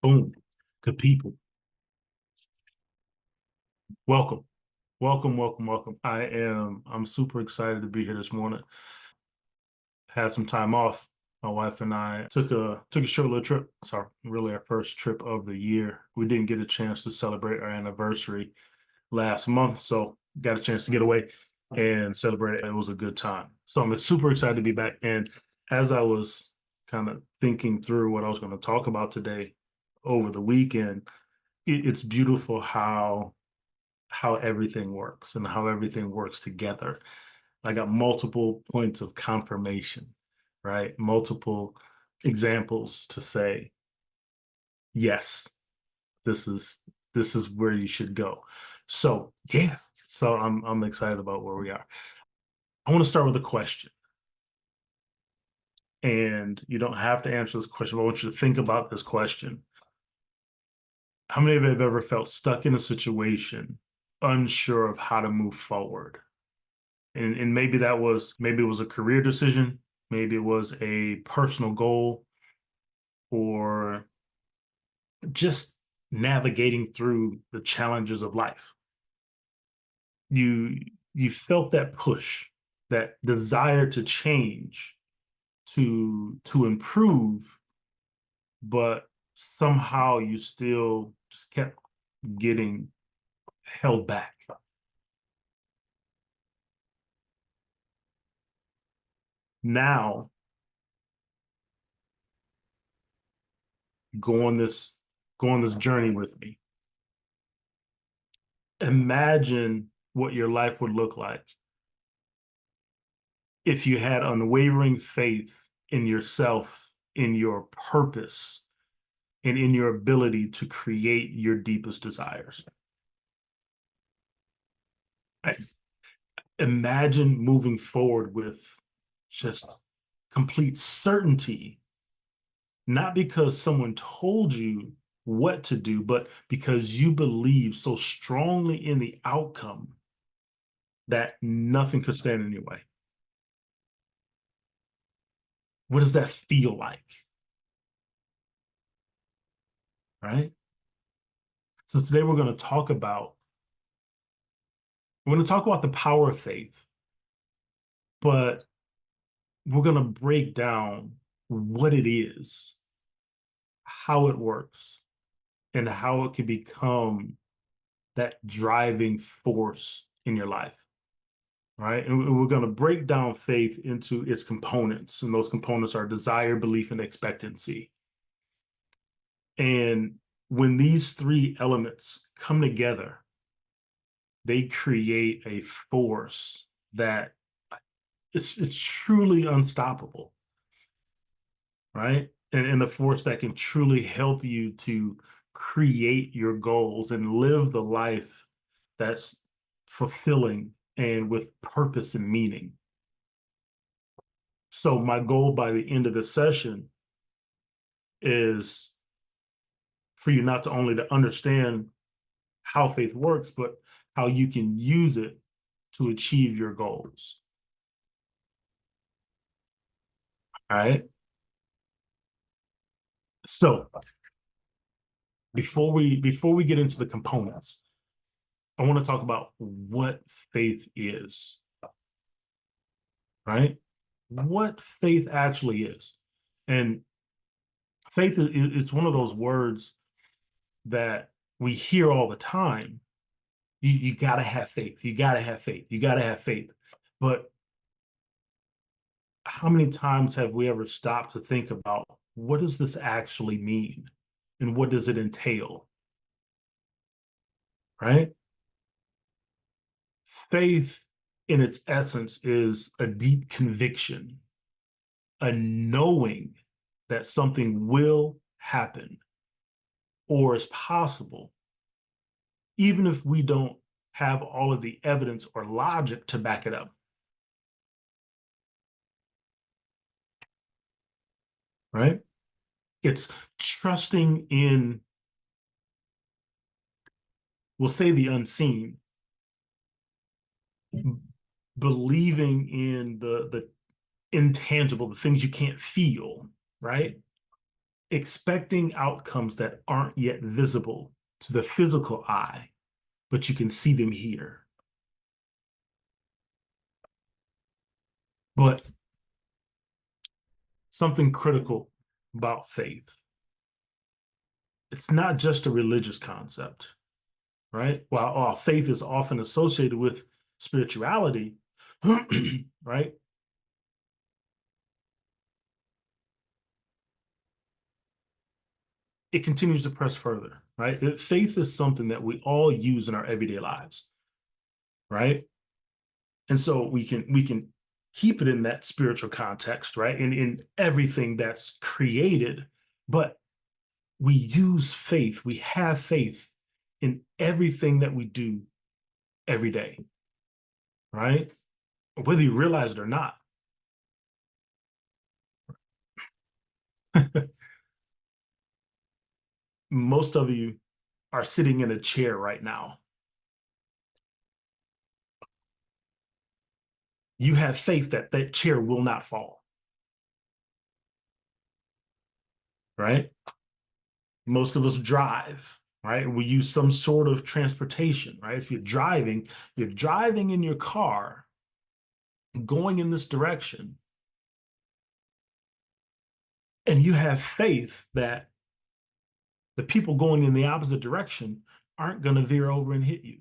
Boom. Good people. Welcome. Welcome, welcome, welcome. I'm super excited to be here this morning. Had some time off. My wife and I took a short little trip. It's really our first trip of the year. We didn't get a chance to celebrate our anniversary last month, so got a chance to get away and celebrate it. It was a good time. So I'm super excited to be back. And as I was kind of thinking through what I was going to talk about today over the weekend, it's beautiful how everything works and how everything works together. I got multiple points of confirmation, right? Multiple examples to say, yes, this is this is where you should go. So yeah, so I'm excited about where we are. I want to start with a question. And you don't have to answer this question, but I want you to think about this question. How many of you have ever felt stuck in a situation, unsure of how to move forward? And maybe it was a career decision, maybe it was a personal goal, or just navigating through the challenges of life. You you felt that push, that desire to change, to improve, but somehow you still just kept getting held back. Now go on this go on this journey with me. Imagine what your life would look like if you had unwavering faith in yourself, in your purpose, and in your ability to create your deepest desires. Right? Imagine moving forward with just complete certainty, not because someone told you what to do, but because you believe so strongly in the outcome that nothing could stand in your way. What does that feel like? Right? So today we're going to talk about the power of faith, but we're going to break down what it is, how it works, and how it can become that driving force in your life. Right. And we're going to break down faith into its components. And those components are desire, belief, and expectancy. And when these three elements come together, they create a force that it's truly unstoppable, right? And the force that can truly help you to create your goals and live the life that's fulfilling and with purpose and meaning. So my goal by the end of the session is for you not to only to understand how faith works, but how you can use it to achieve your goals. All right. So before we get into the components, I want to talk about what faith is, right? What faith actually is. And faith is it's one of those words that we hear all the time. You got to have faith. You got to have faith. You got to have faith. But how many times have we ever stopped to think about what does this actually mean? And what does it entail? Right? Faith, in its essence, is a deep conviction, a knowing that something will happen or is possible, even if we don't have all of the evidence or logic to back it up. Right? It's trusting in, we'll say, the unseen, believing in the intangible, the things you can't feel, right? expecting outcomes that aren't yet visible to the physical eye, but you can see them here. But something critical about faith, it's not just a religious concept, right? While faith is often associated with spirituality, right? It continues to press further, right? Faith is something that we all use in our everyday lives, right? And so we can keep it in that spiritual context, right? In everything that's created, but we use faith, we have faith in everything that we do every day, right? Whether you realize it or not. Most of you are sitting in a chair right now. You have faith that that chair will not fall, right? Most of us drive, right? We use some sort of transportation, right? If you're driving in your car going in this direction, and you have faith that the people going in the opposite direction aren't going to veer over and hit you.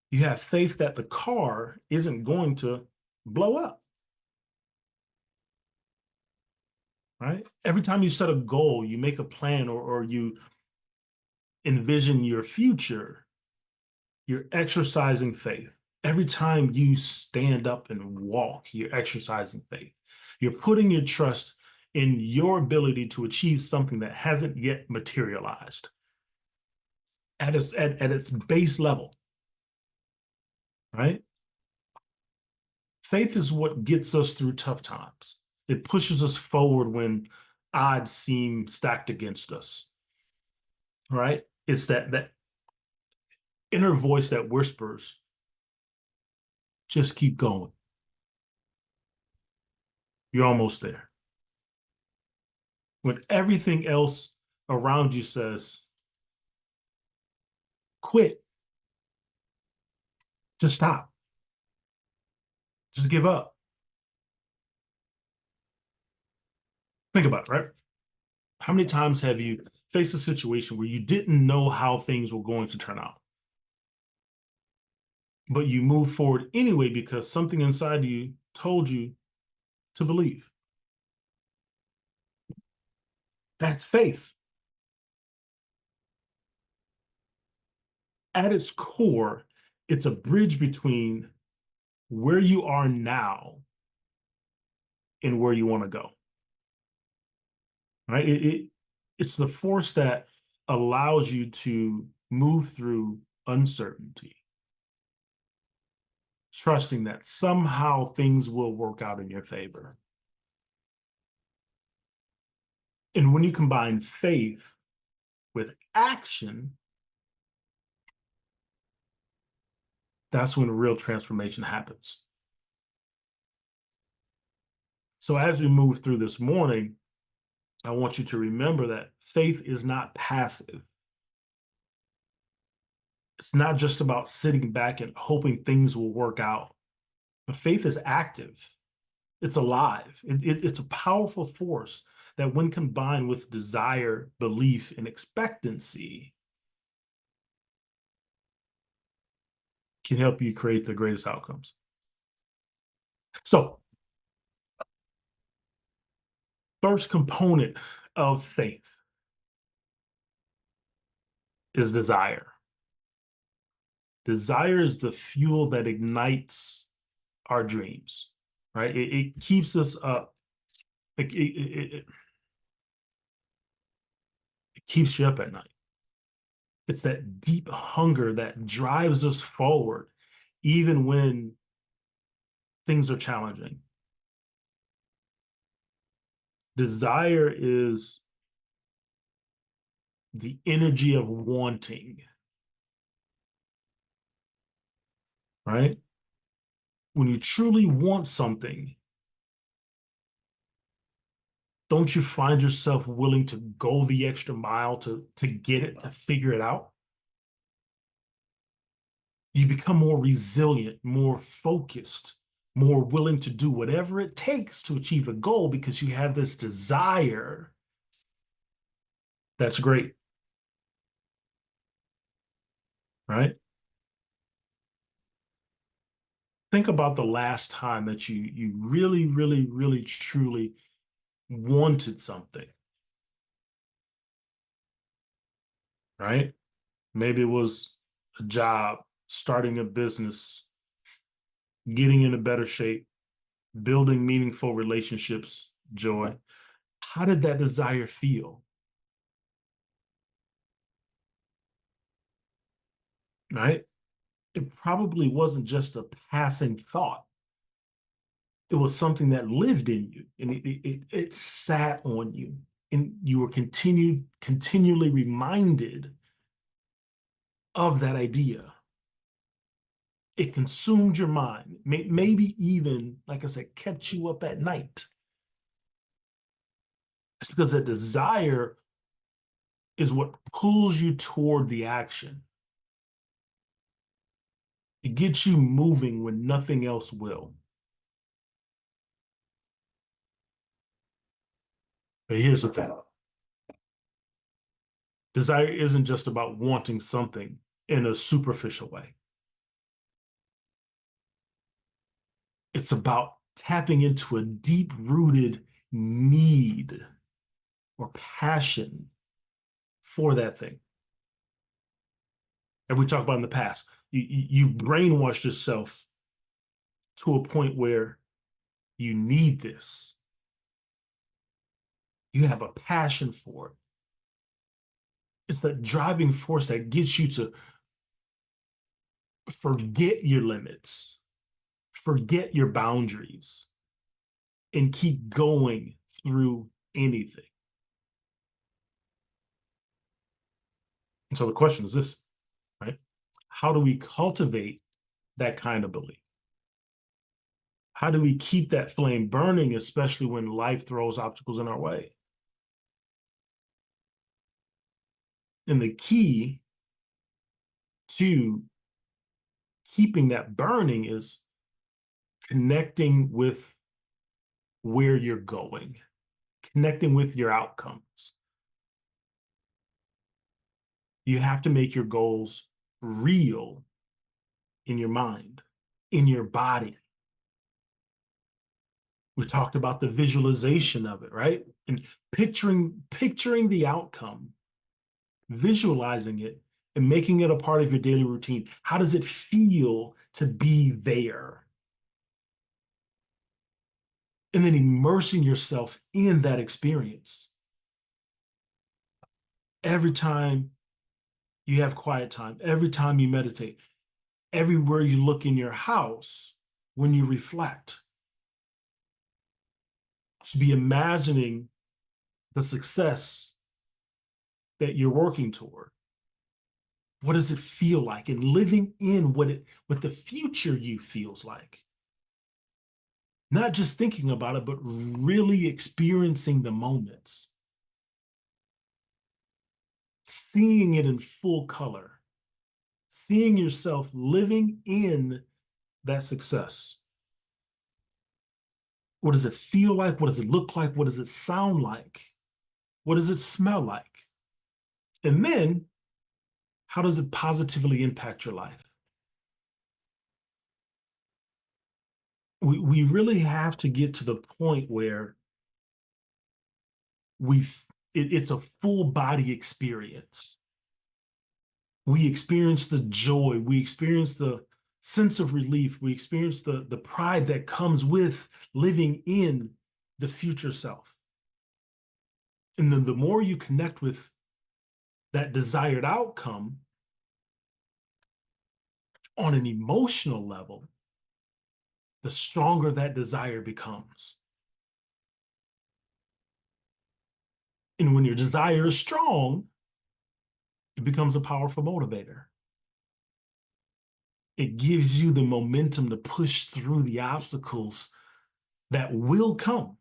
You have faith that the car isn't going to blow up, right? Every time you set a goal, you make a plan, or you envision your future, you're exercising faith. Every time you stand up and walk, you're exercising faith. You're putting your trust in your ability to achieve something that hasn't yet materialized at its base level, right? Faith is what gets us through tough times. It pushes us forward when odds seem stacked against us, right? It's that inner voice that whispers, just keep going. You're almost there. When everything else around you says, quit, just stop, just give up. Think about it, right? How many times have you faced a situation where you didn't know how things were going to turn out, but you moved forward anyway because something inside you told you to believe? That's faith. At its core, it's a bridge between where you are now and where you want to go. Right? It's the force that allows you to move through uncertainty, trusting that somehow things will work out in your favor. And when you combine faith with action, that's when real transformation happens. So as we move through this morning, I want you to remember that faith is not passive. It's not just about sitting back and hoping things will work out. But faith is active. It's alive. It's a powerful force that, when combined with desire, belief, and expectancy, can help you create the greatest outcomes. So, first component of faith is desire. Desire is the fuel that ignites our dreams, right? It keeps us up. It keeps you up at night. It's that deep hunger that drives us forward, even when things are challenging. Desire is the energy of wanting, right? When you truly want something, don't you find yourself willing to go the extra mile to get it, to figure it out? You become more resilient, more focused, more willing to do whatever it takes to achieve a goal because you have this desire. That's great, right? Think about the last time that you really, really, really, truly wanted something, right? Maybe it was a job, starting a business, getting in a better shape, building meaningful relationships, joy. How did that desire feel, right? It probably wasn't just a passing thought. It was something that lived in you and it sat on you and you were continually reminded of that idea. It consumed your mind, maybe even, like I said, kept you up at night. It's because a desire is what pulls you toward the action. It gets you moving when nothing else will. But here's the thing: desire isn't just about wanting something in a superficial way, it's about tapping into a deep rooted need or passion for that thing. And we talked about in the past, you brainwashed yourself to a point where you need this. You have a passion for it. It's that driving force that gets you to forget your limits, forget your boundaries, and keep going through anything. And so the question is this, right? How do we cultivate that kind of belief? How do we keep that flame burning, especially when life throws obstacles in our way? And the key to keeping that burning is connecting with where you're going, connecting with your outcomes. You have to make your goals real in your mind, in your body. We talked about the visualization of it, right? And picturing the outcome, visualizing it, and making it a part of your daily routine. How does it feel to be there? And then immersing yourself in that experience. Every time you have quiet time, every time you meditate, everywhere you look in your house, when you reflect, to be imagining the success that you're working toward. What does it feel like? And living in what the future you feels like. Not just thinking about it, but really experiencing the moments, seeing it in full color, seeing yourself living in that success. What does it feel like? What does it look like? What does it sound like? What does it smell like? And then, how does it positively impact your life? We really have to get to the point where it's a full body experience. We experience the joy, we experience the sense of relief, we experience the pride that comes with living in the future self. And then the more you connect with that desired outcome on an emotional level, the stronger that desire becomes. And when your desire is strong, it becomes a powerful motivator. It gives you the momentum to push through the obstacles that will come.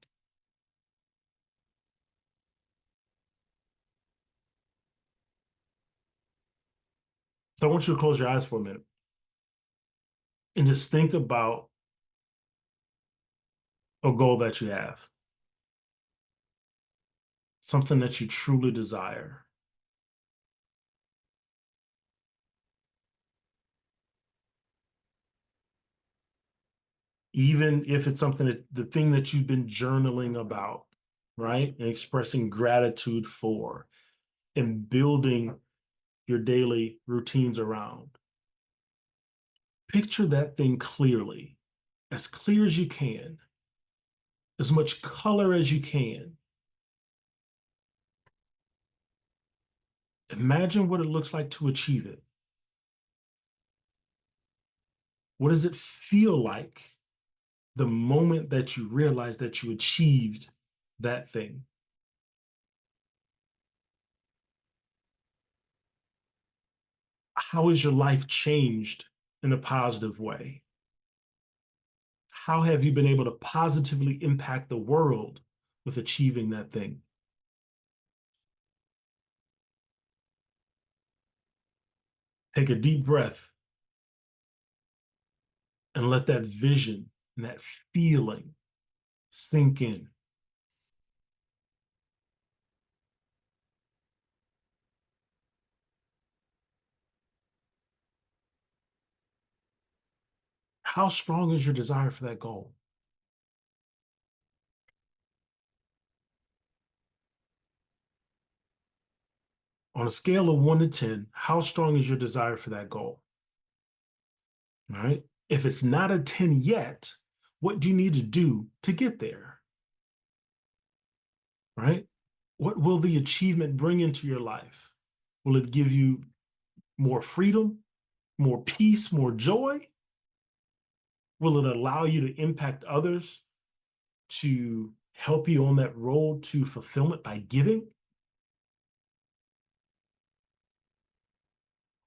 So I want you to close your eyes for a minute and just think about a goal that you have, something that you truly desire. Even if it's something that the thing that you've been journaling about, right? And expressing gratitude for and building your daily routines around. Picture that thing clearly, as clear as you can, as much color as you can. Imagine what it looks like to achieve it. What does it feel like the moment that you realize that you achieved that thing? How has your life changed in a positive way? How have you been able to positively impact the world with achieving that thing? Take a deep breath and let that vision and that feeling sink in. How strong is your desire for that goal? On a scale of 1 to 10, how strong is your desire for that goal? All right. If it's not a 10 yet, what do you need to do to get there? Right? What will the achievement bring into your life? Will it give you more freedom, more peace, more joy? Will it allow you to impact others to help you on that road to fulfillment by giving?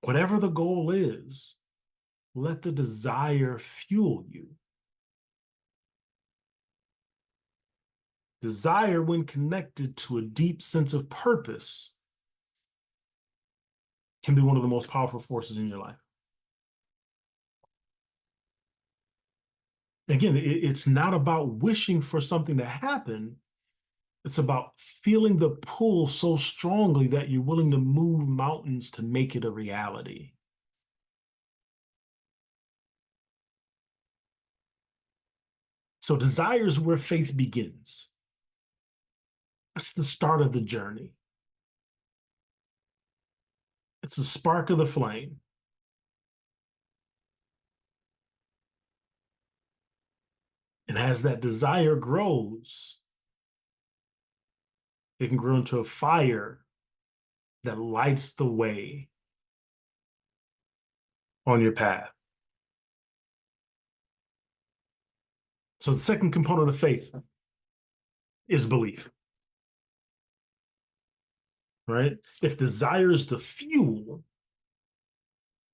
Whatever the goal is, let the desire fuel you. Desire, when connected to a deep sense of purpose, can be one of the most powerful forces in your life. Again, it's not about wishing for something to happen. It's about feeling the pull so strongly that you're willing to move mountains to make it a reality. So desire is where faith begins. That's the start of the journey. It's the spark of the flame. And as that desire grows, it can grow into a fire that lights the way on your path. So the second component of faith is belief, right? If desire is the fuel,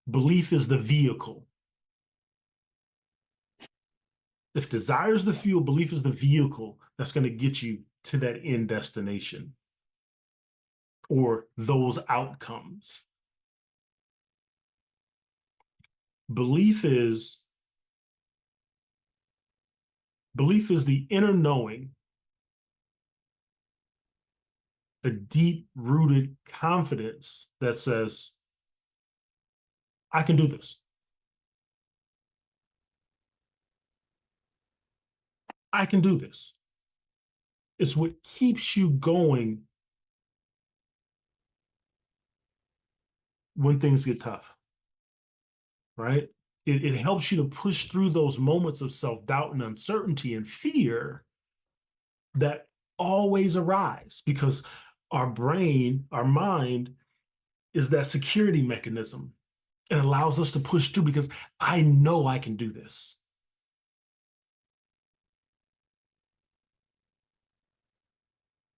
belief is the vehicle. If desire is the fuel, belief is the vehicle that's going to get you to that end destination or those outcomes. Belief is belief is the inner knowing, a deep rooted confidence that says, I can do this. I can do this. It's what keeps you going when things get tough, right? It helps you to push through those moments of self-doubt and uncertainty and fear that always arise because our brain, our mind is that security mechanism and allows us to push through because I know I can do this.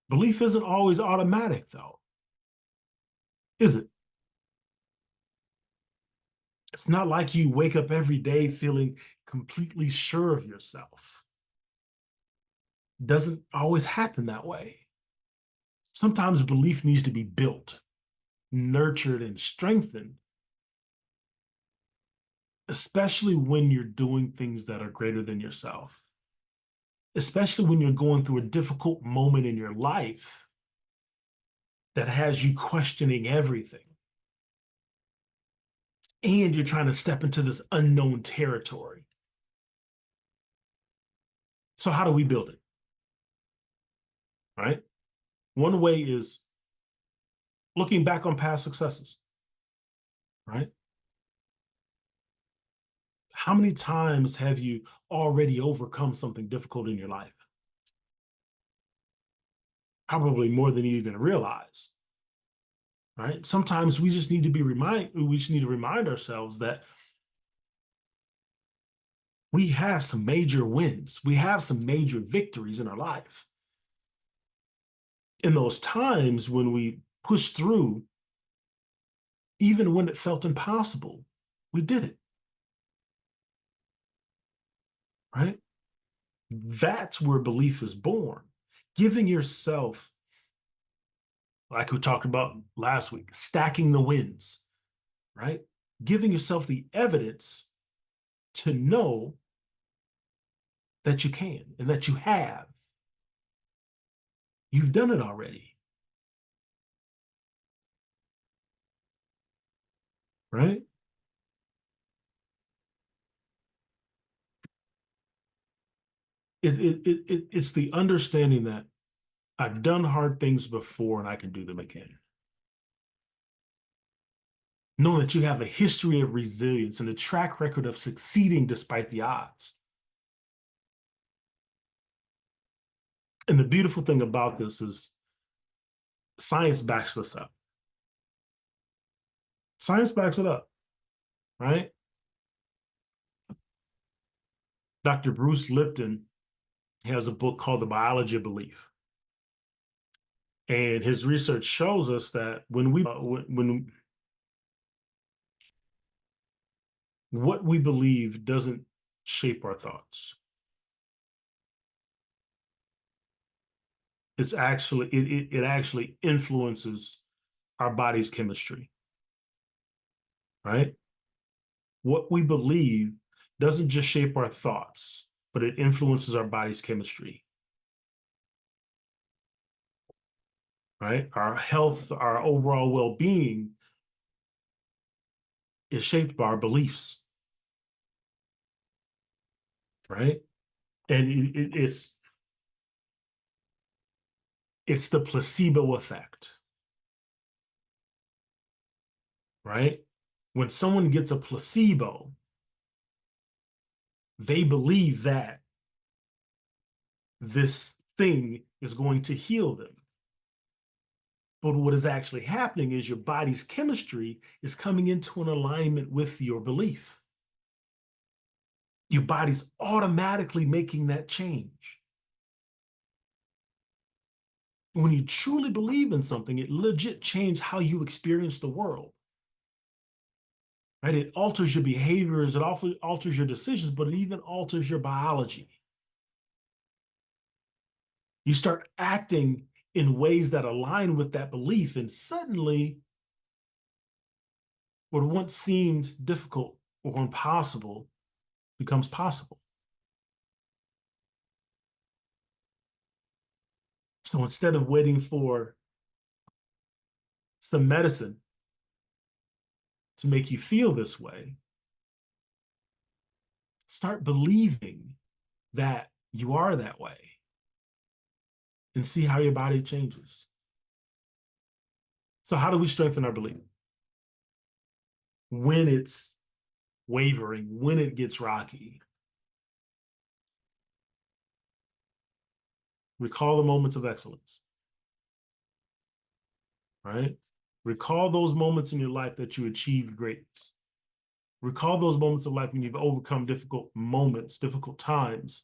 Belief isn't always automatic, though, is it? It's not like you wake up every day feeling completely sure of yourself. It doesn't always happen that way. Sometimes belief needs to be built, nurtured, and strengthened especially when you're doing things that are greater than yourself, especially when you're going through a difficult moment in your life that has you questioning everything and you're trying to step into this unknown territory. So, how do we build it? Right? One way is looking back on past successes, right? How many times have you already overcome something difficult in your life? Probably more than you even realize, right? Sometimes we just need to remind ourselves that we have some major wins. We have some major victories in our life. In those times when we pushed through, even when it felt impossible, we did it, right? That's where belief is born. Giving yourself, like we talked about last week, stacking the wins, right? Giving yourself the evidence to know that you can and that you have. You've done it already, right? It's the understanding that I've done hard things before and I can do them again. Knowing that you have a history of resilience and a track record of succeeding despite the odds. And the beautiful thing about this is science backs this up. Science backs it up, right? Dr. Bruce Lipton has a book called The Biology of Belief. And his research shows us that when what we believe doesn't shape our thoughts. It actually influences our body's chemistry, right? What we believe doesn't just shape our thoughts, but it influences our body's chemistry, right? Our health, our overall well-being is shaped by our beliefs, right? And it's the placebo effect, right? When someone gets a placebo, they believe that this thing is going to heal them. But what is actually happening is your body's chemistry is coming into an alignment with your belief. Your body's automatically making that change. When you truly believe in something, it legit changes how you experience the world. Right? It alters your behaviors, it alters your decisions, but it even alters your biology. You start acting in ways that align with that belief, and suddenly, what once seemed difficult or impossible becomes possible. So instead of waiting for some medicine to make you feel this way, start believing that you are that way and see how your body changes. So, how do we strengthen our belief? When it's wavering, when it gets rocky, recall the moments of excellence, right? Recall those moments in your life that you achieved greatness. Recall those moments of life when you've overcome difficult moments, difficult times.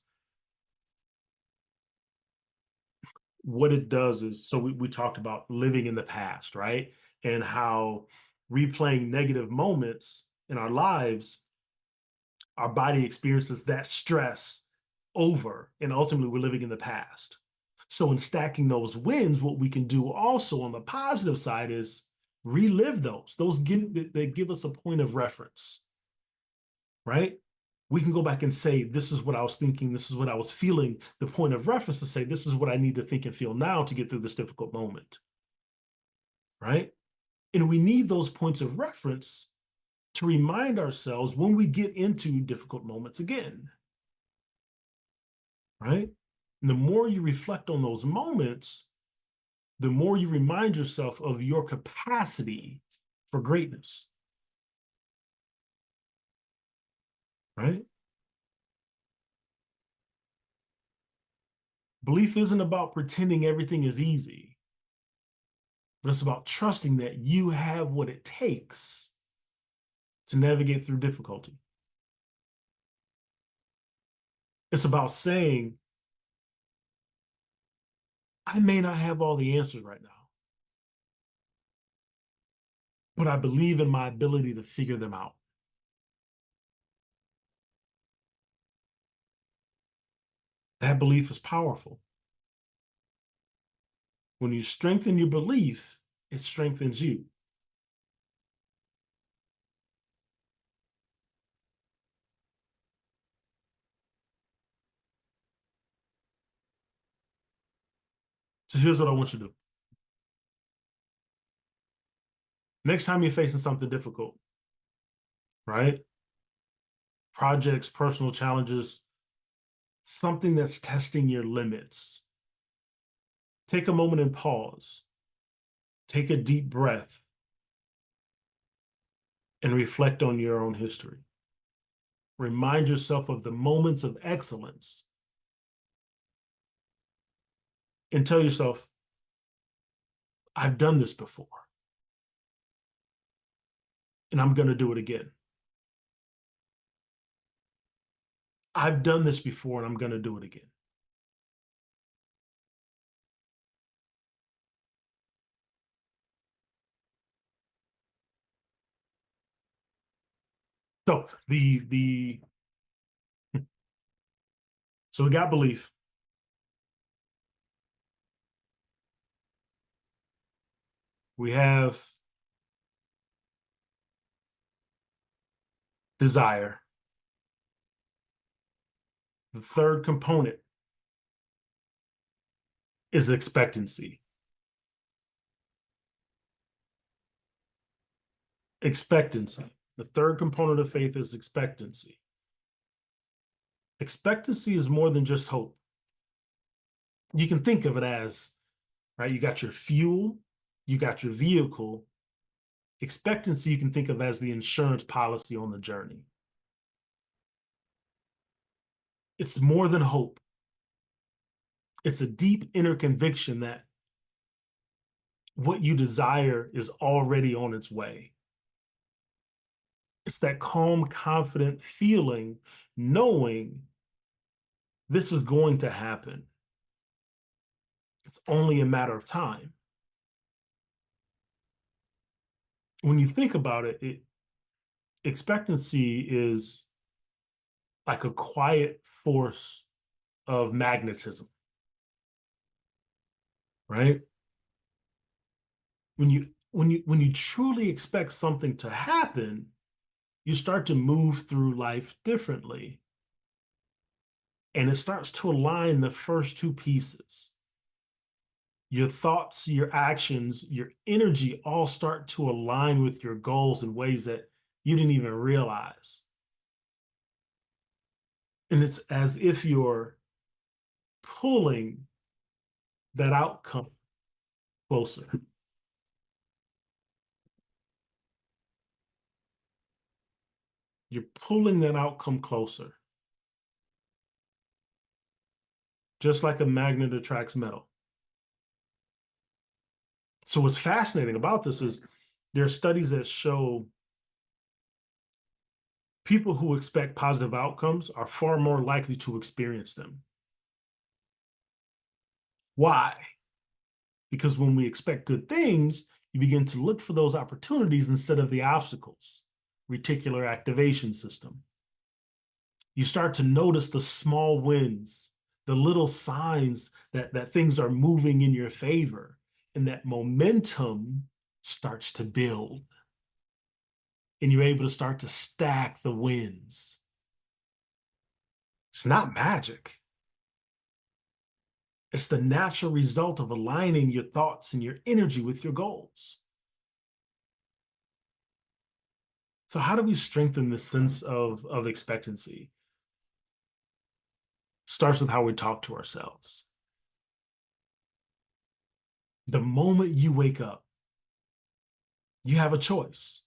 What it does is, so we talked about living in the past, right? And how replaying negative moments in our lives, our body experiences that stress over, and ultimately we're living in the past. So in stacking those wins, what we can do also on the positive side is relive those. They give us a point of reference. right? We can go back and say, this is what I was thinking, this is what I was feeling, the point of reference to say, this is what I need to think and feel now to get through this difficult moment, right? And we need those points of reference to remind ourselves when we get into difficult moments again, right? And the more you reflect on those moments, the more you remind yourself of your capacity for greatness, right? Belief isn't about pretending everything is easy, but it's about trusting that you have what it takes to navigate through difficulty. It's about saying, I may not have all the answers right now, but I believe in my ability to figure them out. That belief is powerful. When you strengthen your belief, it strengthens you. So here's what I want you to do. Next time you're facing something difficult, right? Projects, personal challenges, something that's testing your limits. Take a moment and pause. Take a deep breath and reflect on your own history. Remind yourself of the moments of excellence and tell yourself, I've done this before and I'm going to do it again. I've done this before and I'm going to do it again. So so we got belief. We have desire. The third component is expectancy. Expectancy. The third component of faith is expectancy. Expectancy is more than just hope. You can think of it as, right, you got your fuel, you got your vehicle. Expectancy you can think of as the insurance policy on the journey. It's more than hope. It's a deep inner conviction that what you desire is already on its way. It's that calm, confident feeling, knowing this is going to happen. It's only a matter of time. When you think about it, expectancy is like a quiet force of magnetism, right? When you truly expect something to happen, you start to move through life differently. And it starts to align the first two pieces. Your thoughts, your actions, your energy all start to align with your goals in ways that you didn't even realize. And it's as if you're pulling that outcome closer. You're pulling that outcome closer, just like a magnet attracts metal. So what's fascinating about this is there are studies that show people who expect positive outcomes are far more likely to experience them. Why? Because when we expect good things, you begin to look for those opportunities instead of the obstacles. Reticular activation system. You start to notice the small wins, the little signs that things are moving in your favor, and that momentum starts to build. and you're able to start to stack the wins. It's not magic. It's the natural result of aligning your thoughts and your energy with your goals. So how do we strengthen this sense of expectancy? Starts with how we talk to ourselves. The moment you wake up, you have a choice.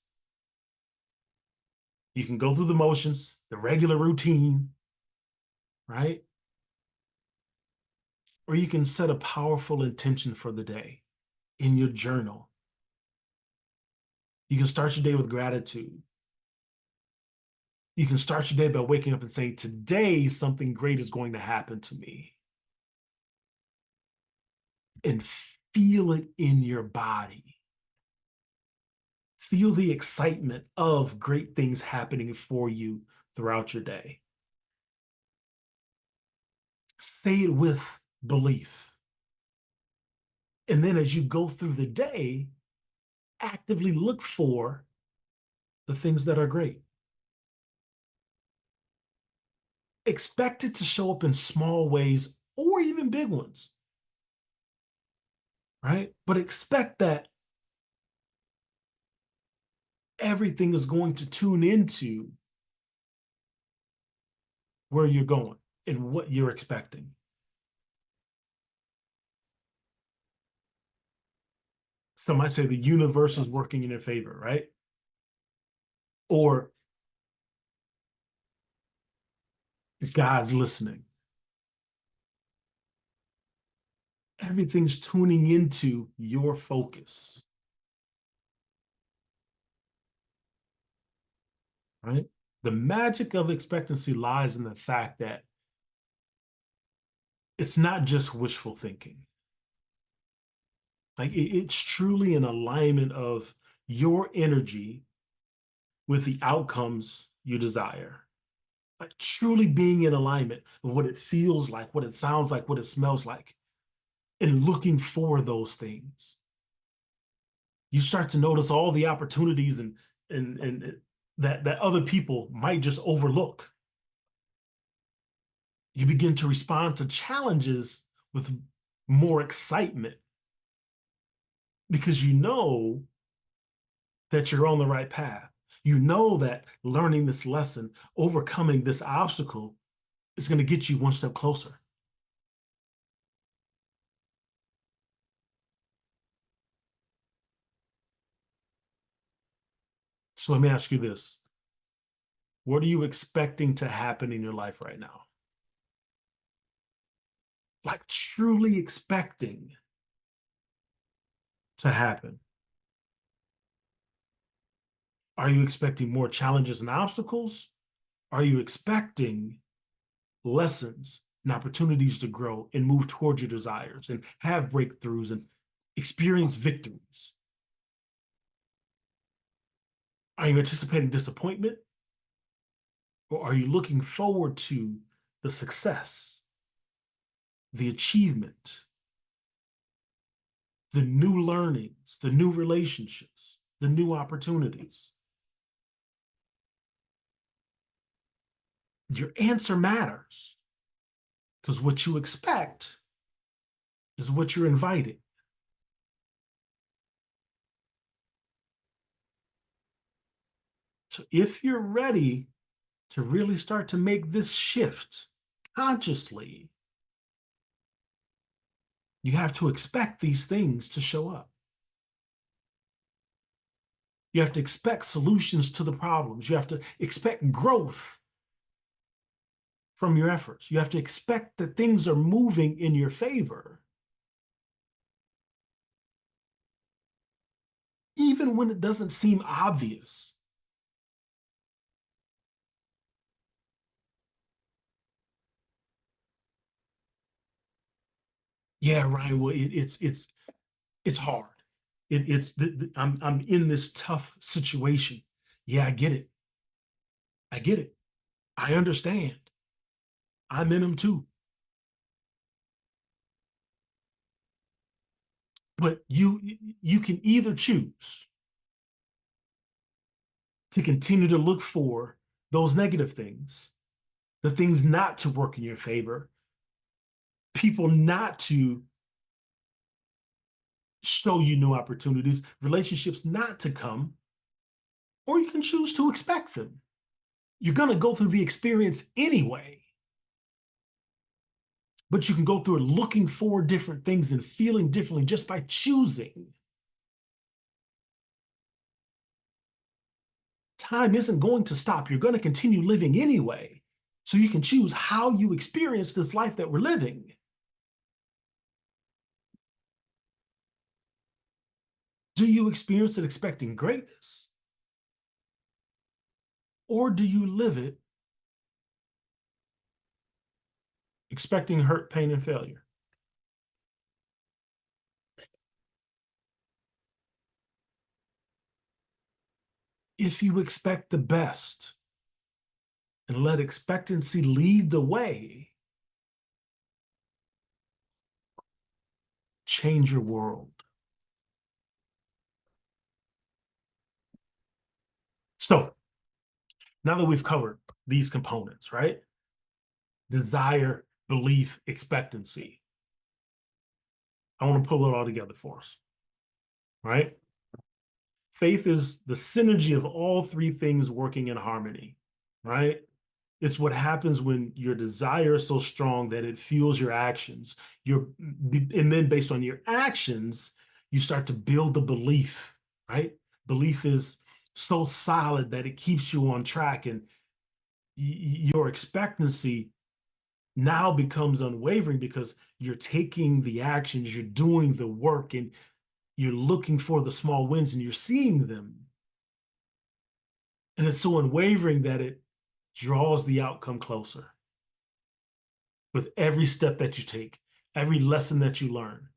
You can go through the motions, the regular routine, right? Or you can set a powerful intention for the day in your journal. You can start your day with gratitude. You can start your day by waking up and saying, today, something great is going to happen to me. And feel it in your body. Feel the excitement of great things happening for you throughout your day. Say it with belief. And then as you go through the day, actively look for the things that are great. Expect it to show up in small ways or even big ones, right? But expect that everything is going to tune into where you're going and what you're expecting. Some might say the universe is working in your favor, right? Or God's listening. Everything's tuning into your focus, right? The magic of expectancy lies in the fact that it's not just wishful thinking. Like it's truly an alignment of your energy with the outcomes you desire. Like truly being in alignment of what it feels like, what it sounds like, what it smells like, and looking for those things. You start to notice all the opportunities and that other people might just overlook. You begin to respond to challenges with more excitement because you know that you're on the right path. You know that learning this lesson, overcoming this obstacle, is going to get you one step closer. So let me ask you this. What are you expecting to happen in your life right now? Like truly expecting to happen. Are you expecting more challenges and obstacles? Are you expecting lessons and opportunities to grow and move towards your desires and have breakthroughs and experience victories? Are you anticipating disappointment? Or are you looking forward to the success, the achievement, the new learnings, the new relationships, the new opportunities? Your answer matters because what you expect is what you're inviting. So if you're ready to really start to make this shift consciously, you have to expect these things to show up. You have to expect solutions to the problems. You have to expect growth from your efforts. You have to expect that things are moving in your favor, even when it doesn't seem obvious. Yeah, Ryan. Well, it's hard. I'm in this tough situation. Yeah, I get it. I get it. I understand. I'm in them too. But you can either choose to continue to look for those negative things, the things not to work in your favor, people not to show you new opportunities, relationships not to come, or you can choose to expect them. You're going to go through the experience anyway, but you can go through it looking for different things and feeling differently just by choosing. Time isn't going to stop. You're going to continue living anyway. So you can choose how you experience this life that we're living. Do you experience it expecting greatness? Or do you live it expecting hurt, pain, and failure? If you expect the best and let expectancy lead the way, change your world. So now that we've covered these components, right? Desire, belief, expectancy. I want to pull it all together for us, right? Faith is the synergy of all three things working in harmony, right? It's what happens when your desire is so strong that it fuels your actions. And then based on your actions, you start to build the belief, right? Belief is so solid that it keeps you on track, and your expectancy now becomes unwavering because you're taking the actions, you're doing the work, and you're looking for the small wins and you're seeing them. And it's so unwavering that it draws the outcome closer with every step that you take, every lesson that you learn.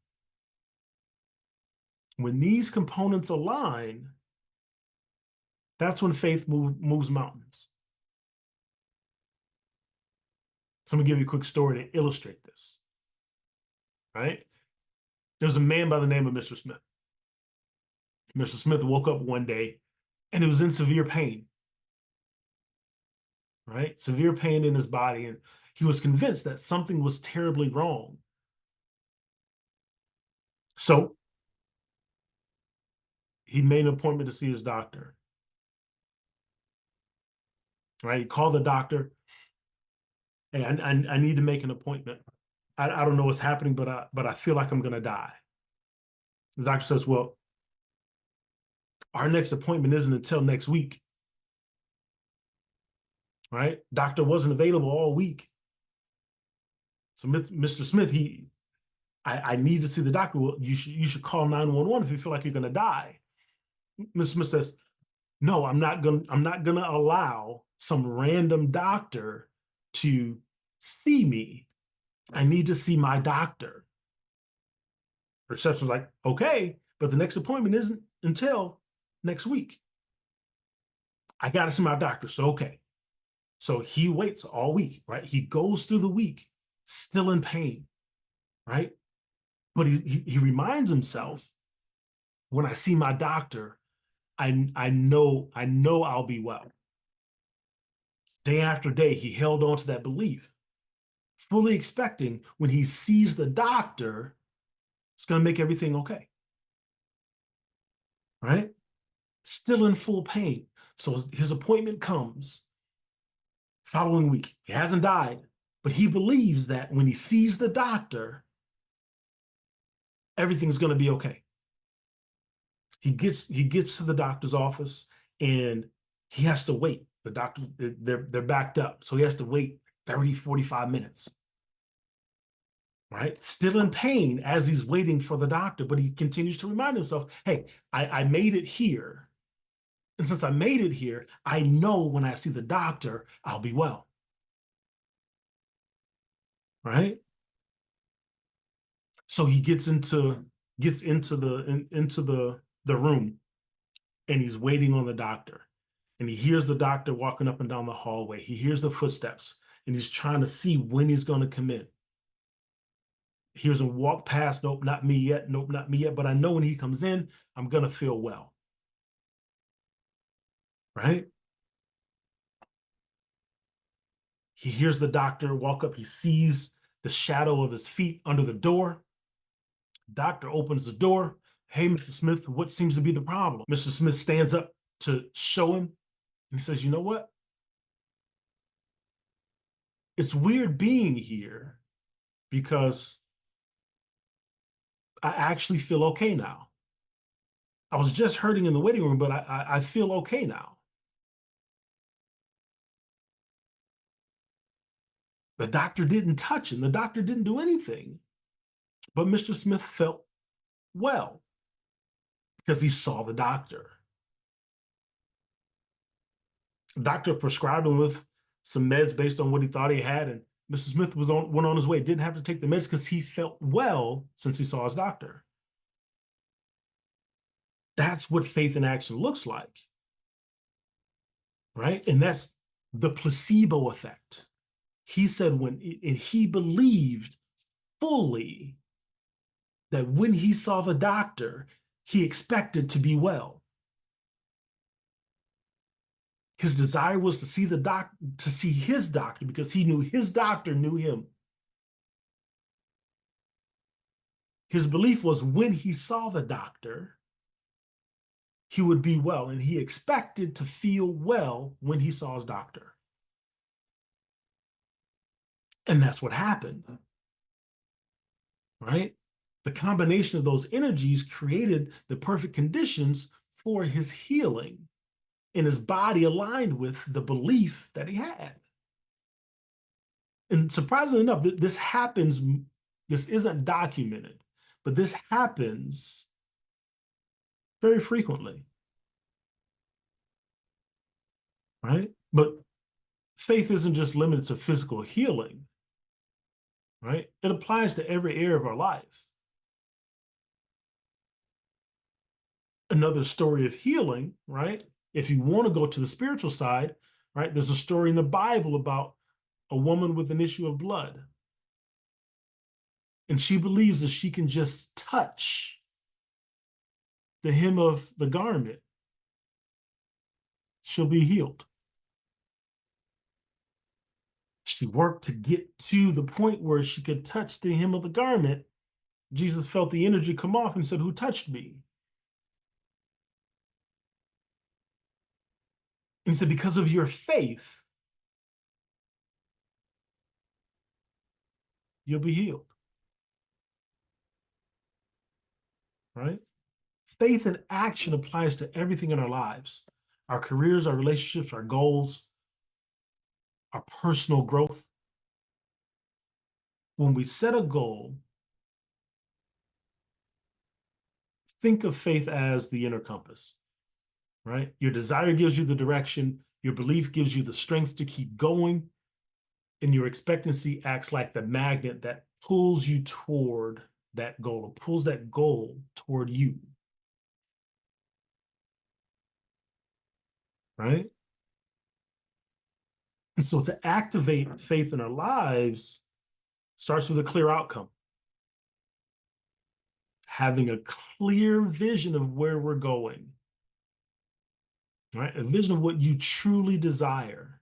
When these components align, that's when faith moves mountains. So I'm gonna give you a quick story to illustrate this, right? There's a man by the name of Mr. Smith. Mr. Smith woke up one day and he was in severe pain, right? Severe pain in his body. And he was convinced that something was terribly wrong. So he made an appointment to see his doctor, right? He called the doctor. Hey, I need to make an appointment. I don't know what's happening, but I feel like I'm going to die. The doctor says, well, our next appointment isn't until next week, right? Doctor wasn't available all week. So Mr. Smith, I need to see the doctor. Well, you should call 911 if you feel like you're going to die. Mr. Smith says, no, I'm not gonna allow some random doctor to see me. I need to see my doctor. Reception's like, okay, but the next appointment isn't until next week. I got to see my doctor. So, okay. So he waits all week, right? He goes through the week still in pain, right? But he reminds himself, when I see my doctor, I know I'll be well. Day after day, he held on to that belief, fully expecting when he sees the doctor, it's going to make everything okay, right? Still in full pain. So his appointment comes following week. He hasn't died, but he believes that when he sees the doctor, everything's going to be okay. He gets to the doctor's office and he has to wait. The doctor, they're backed up. So he has to wait 30, 45 minutes. Right? Still in pain as he's waiting for the doctor, but he continues to remind himself, hey, I made it here. And since I made it here, I know when I see the doctor, I'll be well. Right? So he gets into the room and he's waiting on the doctor. And he hears the doctor walking up and down the hallway. He hears the footsteps and he's trying to see when he's going to come in. He hears him walk past, nope, not me yet, nope, not me yet. But I know when he comes in, I'm going to feel well. right? He hears the doctor walk up. He sees the shadow of his feet under the door. Doctor opens the door. Hey, Mr. Smith, what seems to be the problem? Mr. Smith stands up to show him. He says, you know what? It's weird being here because I actually feel okay now. I was just hurting in the waiting room, but I feel okay now. The doctor didn't touch him. The doctor didn't do anything. But Mr. Smith felt well because he saw the doctor. The doctor prescribed him with some meds based on what he thought he had, and Mr. Smith went on his way. Didn't have to take the meds because he felt well since he saw his doctor. That's what faith in action looks like, right? And that's the placebo effect. He said and he believed fully that when he saw the doctor, he expected to be well. His desire was to see to see his doctor because he knew his doctor knew him. His belief was when he saw the doctor, he would be well, and he expected to feel well when he saw his doctor. And that's what happened, right? The combination of those energies created the perfect conditions for his healing, and his body aligned with the belief that he had. And surprisingly enough, this happens, this isn't documented, but this happens very frequently, right? But faith isn't just limited to physical healing, right? It applies to every area of our life. Another story of healing, right? If you want to go to the spiritual side, right? There's a story in the Bible about a woman with an issue of blood. And she believes that she can just touch the hem of the garment, she'll be healed. She worked to get to the point where she could touch the hem of the garment. Jesus felt the energy come off and said, who touched me? And he said, because of your faith, you'll be healed. Right? Faith and action applies to everything in our lives, our careers, our relationships, our goals, our personal growth. When we set a goal, think of faith as the inner compass, right? Your desire gives you the direction, your belief gives you the strength to keep going, and your expectancy acts like the magnet that pulls you toward that goal, pulls that goal toward you, right? And so to activate faith in our lives starts with a clear outcome, having a clear vision of where we're going, right? A vision of what you truly desire.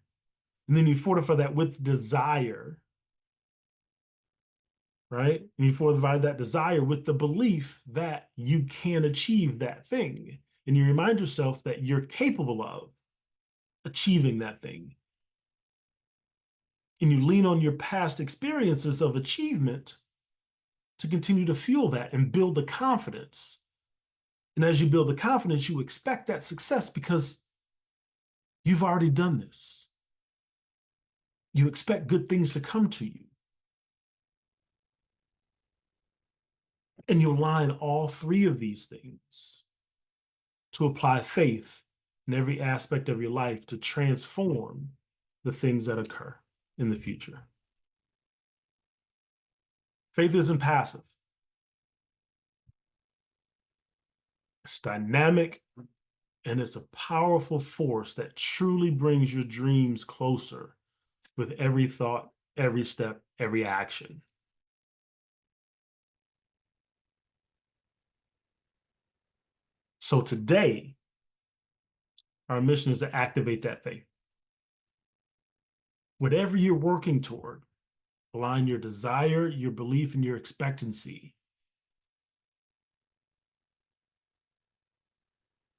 And then you fortify that with desire, right? And you fortify that desire with the belief that you can achieve that thing. And you remind yourself that you're capable of achieving that thing. And you lean on your past experiences of achievement to continue to fuel that and build the confidence. And as you build the confidence, you expect that success because you've already done this. You expect good things to come to you. And you align all three of these things to apply faith in every aspect of your life to transform the things that occur in the future. Faith isn't passive. It's dynamic, and it's a powerful force that truly brings your dreams closer with every thought, every step, every action. So today, Our mission is to activate that faith. Whatever you're working toward, align your desire, your belief, and your expectancy,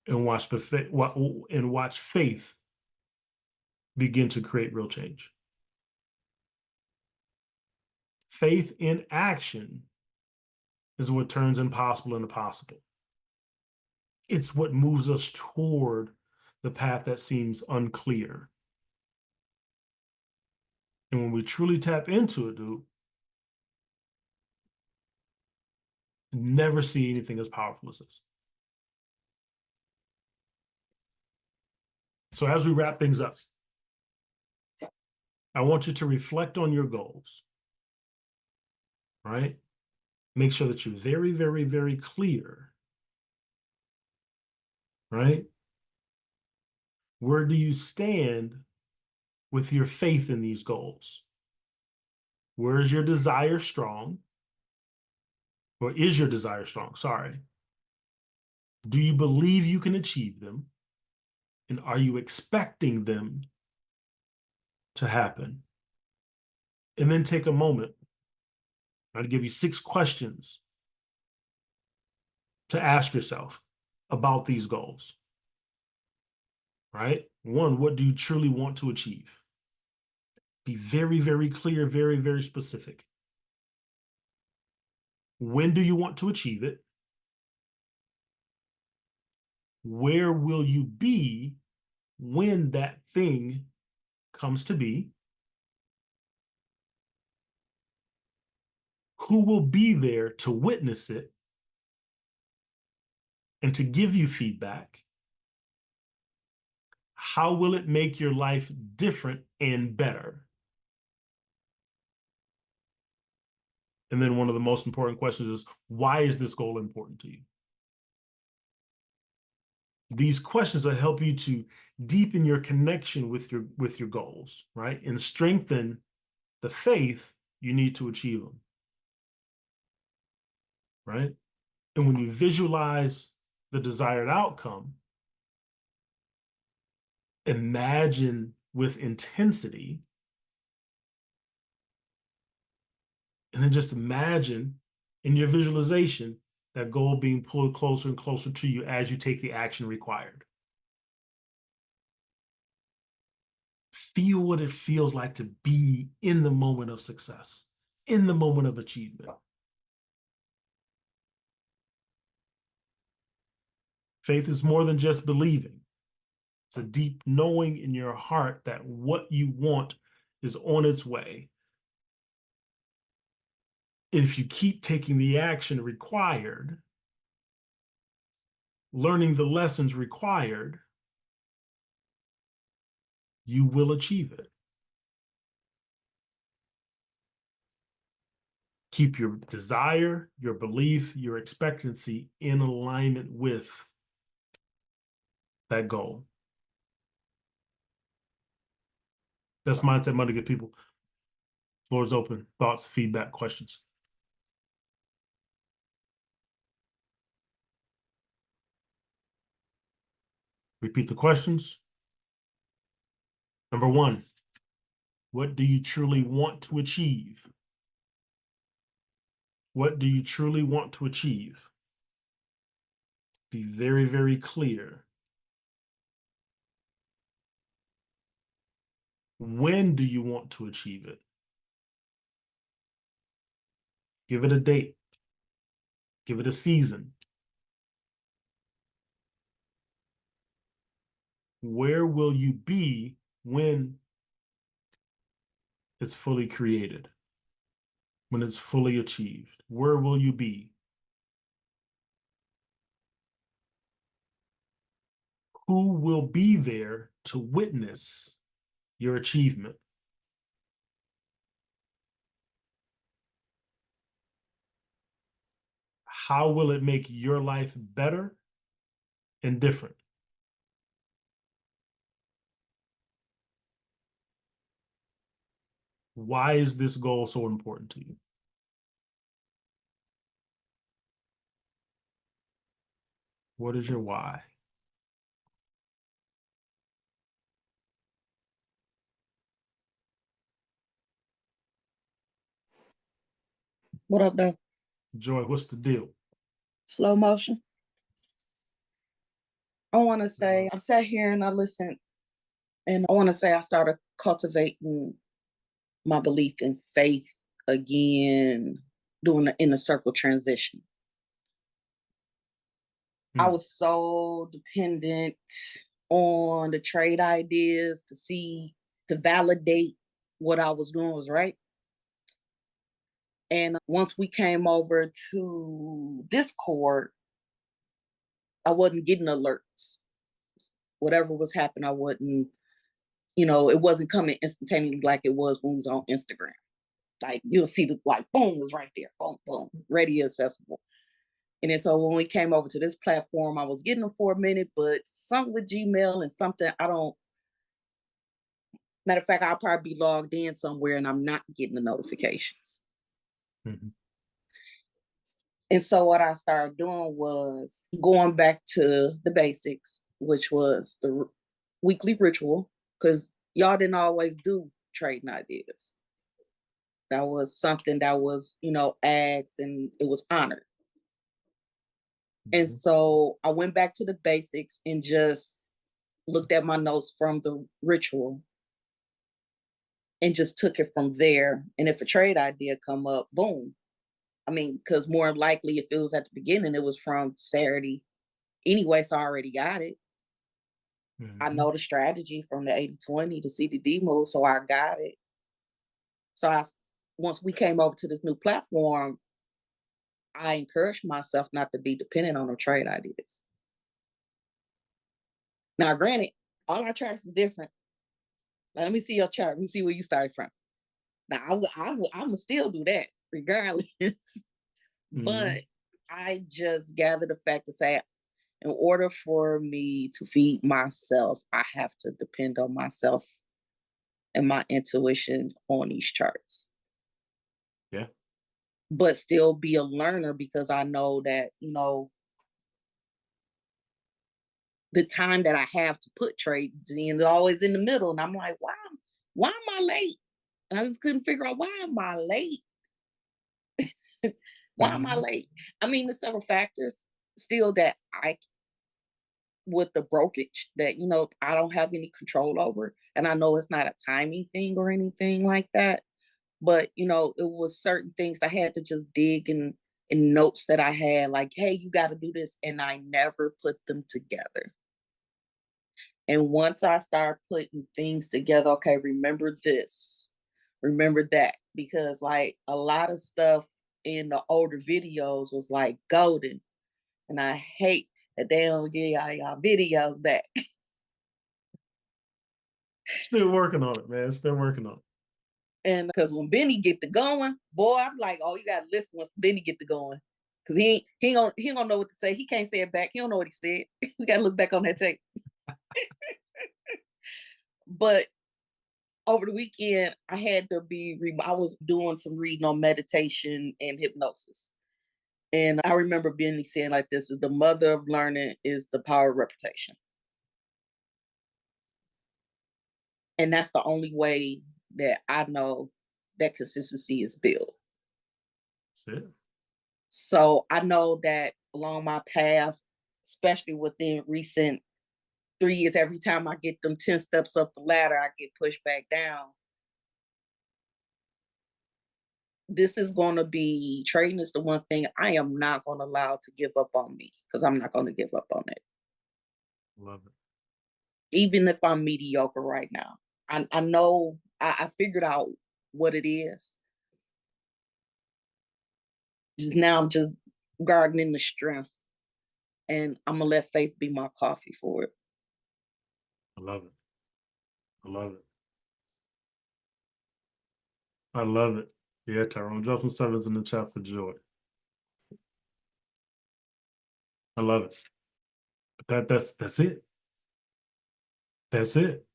and watch faith begin to create real change. Faith in action is what turns impossible into possible. It's what moves us toward the path that seems unclear. And when we truly tap into it, dude, never see anything as powerful as this. So as we wrap things up, I want you to reflect on your goals, right? Make sure that you're very, very, very clear, right? Where do you stand with your faith in these goals? Where is your desire strong? Or is your desire strong? Sorry. Do you believe you can achieve them? And are you expecting them to happen? And then take a moment. I'm going to give you 6 questions to ask yourself about these goals, right? 1, what do you truly want to achieve? Be very, very clear, very, very specific. When do you want to achieve it? Where will you be when that thing comes to be? Who will be there to witness it and to give you feedback? How will it make your life different and better? And then one of the most important questions is, why is this goal important to you? These questions will help you to deepen your connection with your goals, right? And strengthen the faith you need to achieve them, right? And when you visualize the desired outcome, imagine with intensity, and then just imagine in your visualization that goal being pulled closer and closer to you as you take the action required. Feel what it feels like to be in the moment of success, in the moment of achievement. Faith is more than just believing. It's a deep knowing in your heart that what you want is on its way. And if you keep taking the action required, learning the lessons required, you will achieve it. Keep your desire, your belief, your expectancy in alignment with that goal. That's Mindset Monday, good people. Floor is open. Thoughts, feedback, questions. Repeat the questions. Number 1, what do you truly want to achieve? What do you truly want to achieve? Be very, very clear. When do you want to achieve it? Give it a date. Give it a season. Where will you be when it's fully created? When it's fully achieved? Where will you be? Who will be there to witness your achievement? How will it make your life better and different? Why is this goal so important to you? What is your why? What up, though? Joy, what's the deal? Slow motion. I want to say I sat here and I listened, and I want to say I started cultivating my belief in faith again, doing the inner circle transition. I was so dependent on the trade ideas to validate what I was doing was right. And once we came over to Discord, I wasn't getting alerts. Whatever was happening, I wasn't, it wasn't coming instantaneously like it was when we was on Instagram. Like you'll see the like boom was right there, boom, boom, ready, accessible. And then so when we came over to this platform, I was getting them for a minute, but something with Gmail and something I don't. Matter of fact, I'll probably be logged in somewhere and I'm not getting the notifications. Mhm. And so what I started doing was going back to the basics, which was the weekly ritual, because y'all didn't always do trading ideas. That was something that was, asked and it was honored. And Mhm. so I went back to the basics and just looked at my notes from the ritual and just took it from there. And if a trade idea come up, boom. I mean, because more likely if it was at the beginning, it was from Saturday anyway, so I already got it. I Mhm. know the strategy from the 80/20, the CDD move, so I got it. So once we came over to this new platform, I encouraged myself not to be dependent on the trade ideas. Now, granted, all our charts is different. Now, let me see your chart. Let me see where you started from. Now, I'm gonna still do that regardless, but Mhm. I just gather the fact to say, in order for me to feed myself, I have to depend on myself and my intuition on these charts, Yeah. but still be a learner because I know that, the time that I have to put trades in is always in the middle. And I'm like, why am I late? And I just couldn't figure out why am I late? Why am I Mhm. late? I mean, there's several factors still that I with the brokerage that, I don't have any control over. And I know it's not a timing thing or anything like that. But, it was certain things I had to just dig in notes that I had, like, hey, you got to do this. And I never put them together. And once I start putting things together, okay, remember this, remember that, because like a lot of stuff in the older videos was like golden. And I hate that they don't give y'all videos back. Still working on it, man. Still working on it. And because when Benny get to going, boy, I'm like, oh, you gotta listen once Benny get to going. Cause he ain't gonna know what to say. He can't say it back. He don't know what he said. We gotta look back on that tape. But over the weekend, I was doing some reading on meditation and hypnosis. And I remember Benny saying like this is the mother of learning is the power of repetition. And that's the only way that I know that consistency is built. That's it. So I know that along my path, especially within recent 3 years, every time I get them 10 steps up the ladder, I get pushed back down. This is going to be trading is the one thing I am not going to allow to give up on me because I'm not going to give up on it. Love it. Even if I'm mediocre right now. I know I figured out what it is. Just now I'm just gardening the strength and I'm gonna let faith be my coffee for it. I love it. I love it. I love it. Yeah, Tyrone. Drop some sevens in the chat for Joy. I love it. That's it. That's it.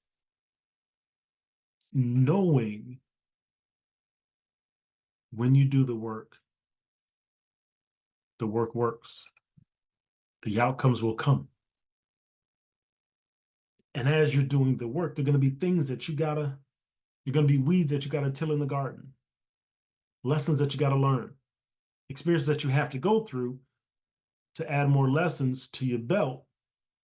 Knowing when you do the work works. The outcomes will come. And as you're doing the work, there are going to be things that you're going to be weeds that you got to till in the garden, lessons that you got to learn. experiences that you have to go through to add more lessons to your belt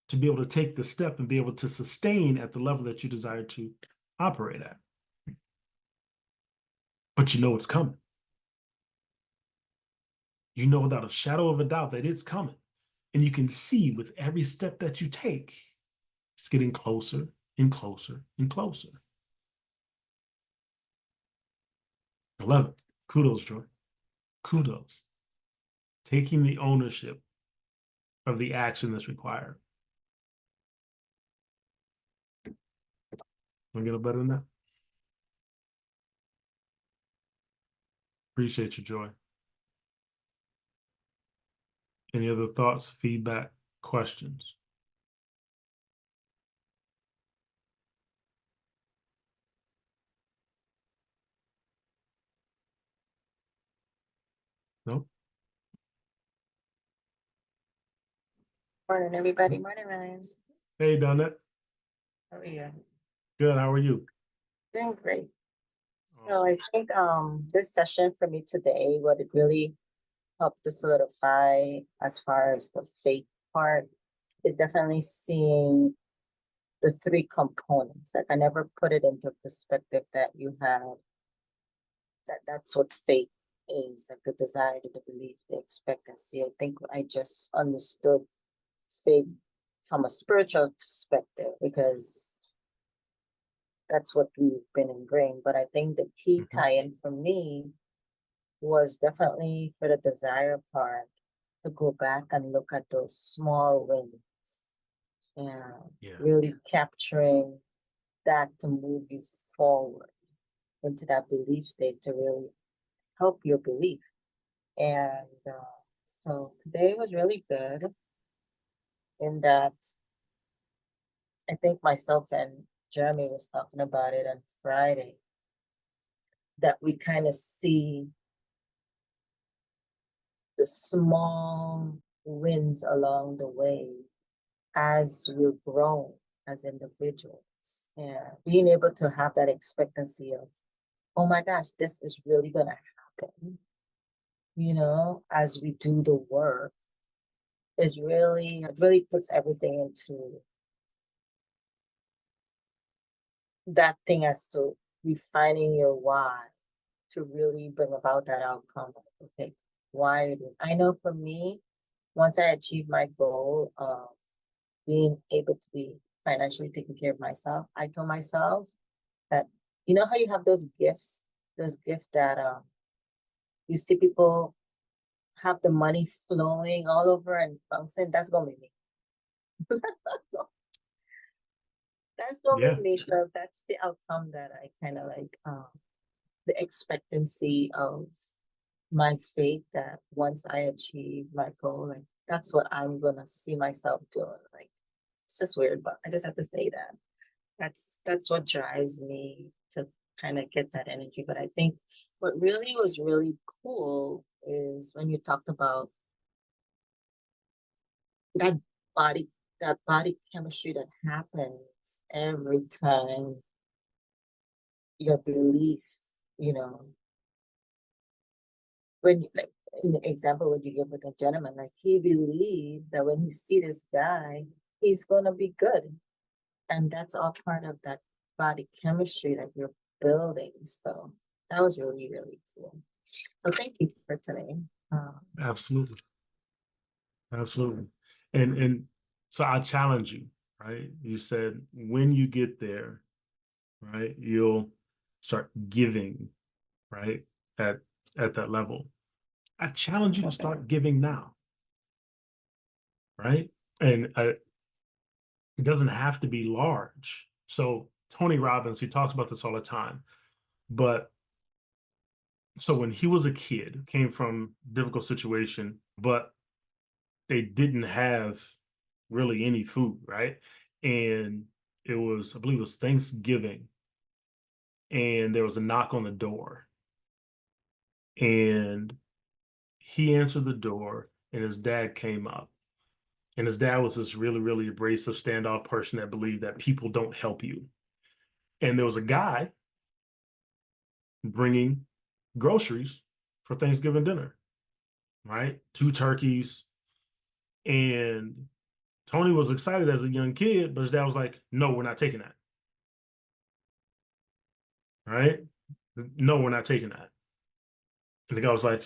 to be able to take the step and be able to sustain at the level that you desire to operate at. But you know it's coming. You know without a shadow of a doubt that it's coming. And you can see with every step that you take, it's getting closer and closer and closer. I love it. Kudos, Joy. Kudos. Taking the ownership of the action that's required. Want to get a better than that? Appreciate you, Joy. Any other thoughts, feedback, questions? No? Morning, everybody. Morning, Ryan. Hey, Donette. How are you? Good. How are you? Doing great. So Awesome. I think this session for me today, what it really helped to solidify as far as the faith part is definitely seeing the three components. Like I never put it into perspective that you had that's what faith is, like the desire, the belief, the expectancy. I think I just understood faith from a spiritual perspective because that's what we've been ingrained. But I think the key Mhm. tie-in for me was definitely for the desire part to go back and look at those small wins and Yeah. really capturing that to move you forward into that belief state to really help your belief. And so today was really good in that I think myself and Jeremy was talking about it on Friday that we kind of see the small wins along the way as we're grown as individuals and being able to have that expectancy of, oh my gosh, this is really going to happen, as we do the work is really, it really puts everything into that thing as to refining your why to really bring about that outcome. Okay, why? I know for me, once I achieve my goal of being able to be financially taking care of myself, I told myself that how you have those gifts that you see people have the money flowing all over and bouncing. That's gonna be me. That's gonna Yeah. be me. So that's the outcome that I kind of like. The expectancy of my faith that once I achieve my goal, like that's what I'm gonna see myself doing. Like it's just weird, but I just have to say that. That's what drives me to kind of get that energy. But I think what really was really cool is when you talked about that body that body chemistry that happens every time your belief, you know, when like in the example when you give with a gentleman, like he believed that when he see this guy, he's gonna be good. And that's all part of that body chemistry that you're building. So that was really, really cool. So thank you for today. Absolutely. Absolutely. And so I challenge you, right? You said when you get there, right, you'll start giving, right? At at that level. I challenge you to Okay. start giving now, right? And it doesn't have to be large. So Tony Robbins, he talks about this all the time. But so when he was a kid, came from difficult situation, but they didn't have really any food, right? And it was, I believe it was Thanksgiving, and there was a knock on the door, and he answered the door, and his dad came up. And his dad was this really, really abrasive, standoff person that believed that people don't help you. And there was a guy bringing groceries for Thanksgiving dinner. right? 2 turkeys. And Tony was excited as a young kid, but his dad was like, no, we're not taking that. Right? No, we're not taking that. And the guy was like,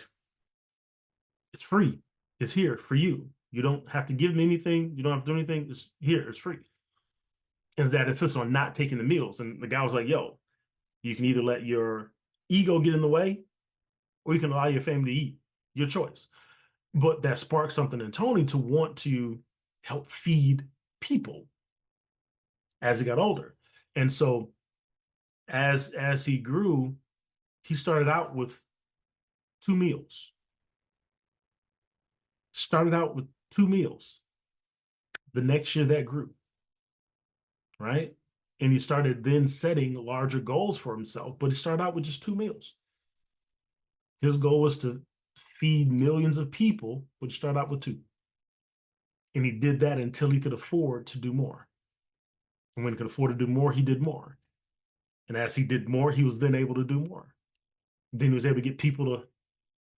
it's free. It's here for you. You don't have to give me anything. You don't have to do anything. It's here. It's free. And his dad insists on not taking the meals. And the guy was like, yo, you can either let your ego get in the way or you can allow your family to eat. Your choice. But that sparked something in Tony to want to help feed people as he got older. And so as he grew, he started out with 2 meals. Started out with 2 meals. The next year that grew, right? And he started then setting larger goals for himself, but he started out with just 2 meals. His goal was to feed millions of people, but he started out with 2. And he did that until he could afford to do more. And when he could afford to do more, he did more. And as he did more, he was then able to do more. Then he was able to get people to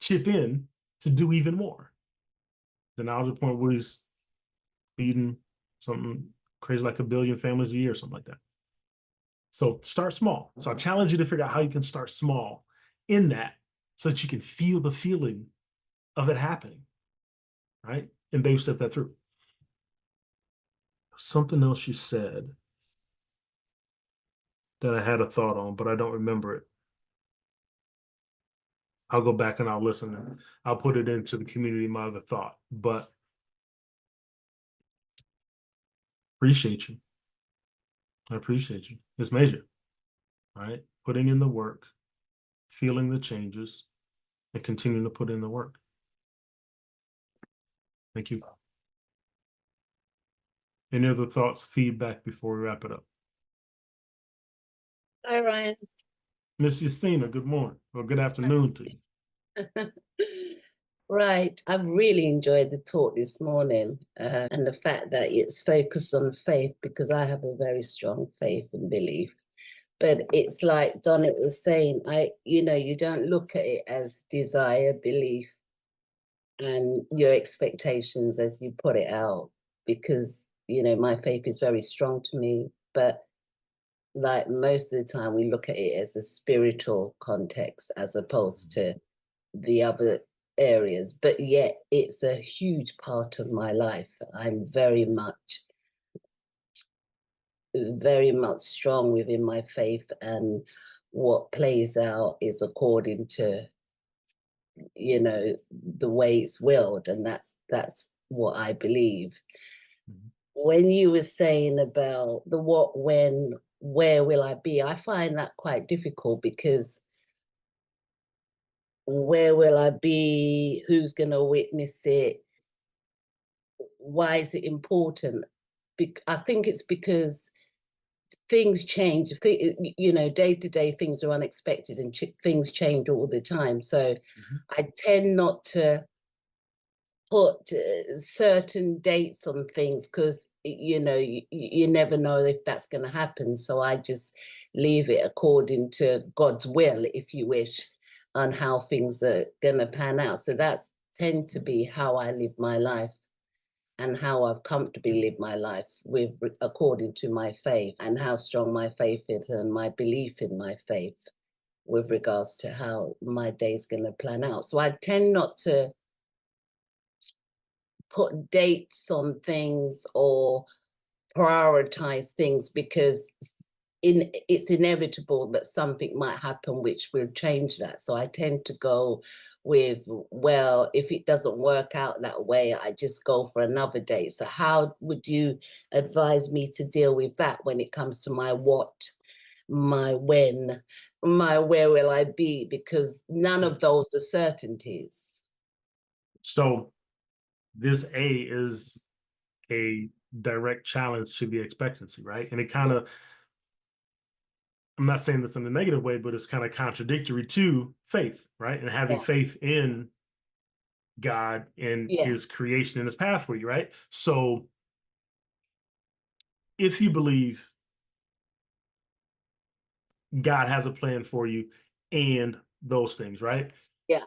chip in to do even more. Then now to the point where he's feeding something crazy like 1 billion families a year, something like that. So start small. So I challenge you to figure out how you can start small in that so that you can feel the feeling of it happening, right? And baby step that through. Something else you said that I had a thought on, but I don't remember it. I'll go back and I'll listen and I'll put it into the community, my other thought. But appreciate you. I appreciate you. It's major, right? Putting in the work, feeling the changes, and continuing to put in the work. Thank you. Any other thoughts, feedback before we wrap it up? Hi, Ryan. Miss Yasina, good morning or good afternoon to you. Right. I've really enjoyed the talk this morning and the fact that it's focused on faith because I have a very strong faith and belief. But it's like Donnet was saying, you don't look at it as desire, belief, and your expectations as you put it out because, my faith is very strong to me. But like most of the time, we look at it as a spiritual context as opposed to the other areas, but yet it's a huge part of my life. I'm very much strong within my faith, and what plays out is according to the way it's willed, and that's what I believe. Mhm. When you were saying about the what, when, where will I be, I find that quite difficult because where will I be? Who's going to witness it? Why is it important? I think it's because things change. Day to day things are unexpected and things change all the time. So I tend not to put certain dates on things because you never know if that's going to happen. So I just leave it according to God's will, if you wish, on how things are going to pan out. So that's tend to be how I live my life and how I've comfortably lived my life according to my faith and how strong my faith is and my belief in my faith with regards to how my day's going to plan out. So I tend not to put dates on things or prioritize things because it's inevitable that something might happen which will change that. So I tend to go with, well, if it doesn't work out that way, I just go for another date. So how would you advise me to deal with that when it comes to my what, my when, my where will I be? Because none of those are certainties. So this A is a direct challenge to the expectancy, right? And it kind of, I'm not saying this in a negative way, but it's kind of contradictory to faith, right? And having Yeah. faith in God and Yeah. his creation and his path for you, right? So if you believe God has a plan for you and those things, right? Yeah.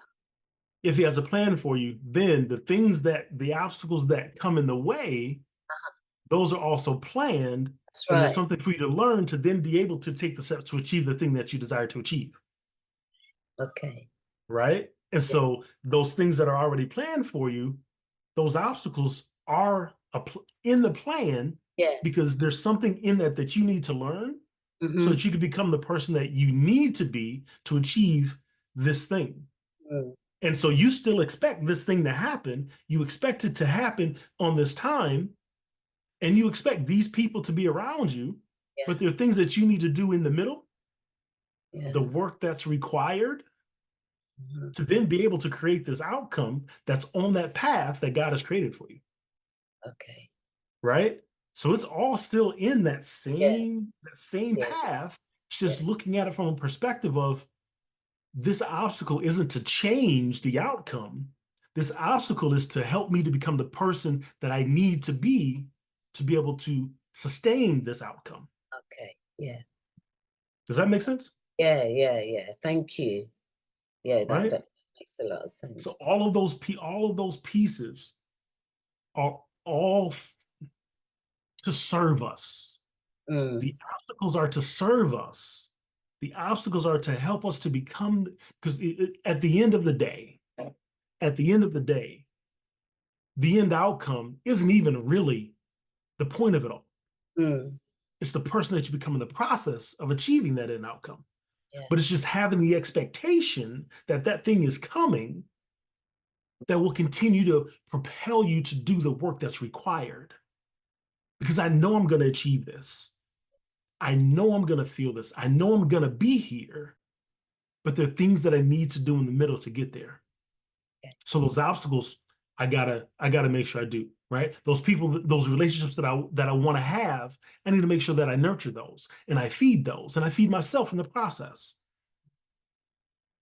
if he has a plan for you, then the obstacles that come in the way, those are also planned. That's And there's right. something for you to learn to then be able to take the steps to achieve the thing that you desire to achieve. Okay. Right. And so those things that are already planned for you, those obstacles are in the plan Yes. because there's something in that you need to learn so that you can become the person that you need to be to achieve this thing. And so you still expect this thing to happen. You expect it to happen on this time, and you expect these people to be around you, but there are things that you need to do in the middle, the work that's required to then be able to create this outcome that's on that path that God has created for you. Okay. Right? So it's all still in that same Yeah. path. It's just looking at it from a perspective of this obstacle isn't to change the outcome. This obstacle is to help me to become the person that I need to be able to sustain this outcome. Okay. Yeah. Does that make sense? Yeah. Thank you. Yeah, Right? that makes a lot of sense. So all of those pieces are all to serve us. The obstacles are to serve us. The obstacles are to help us to become, because at the end of the day, the end outcome isn't even really the point of it all. It's the person that you become in the process of achieving that end outcome. But it's just having the expectation that that thing is coming that will continue to propel you to do the work that's required. Because I know I'm going to achieve this. I know I'm going to feel this. I know I'm going to be here, but there are things that I need to do in the middle to get there. So those obstacles, I gotta make sure I do, right? Those people, those relationships that I want to have, I need to make sure that I nurture those and I feed those and I feed myself in the process.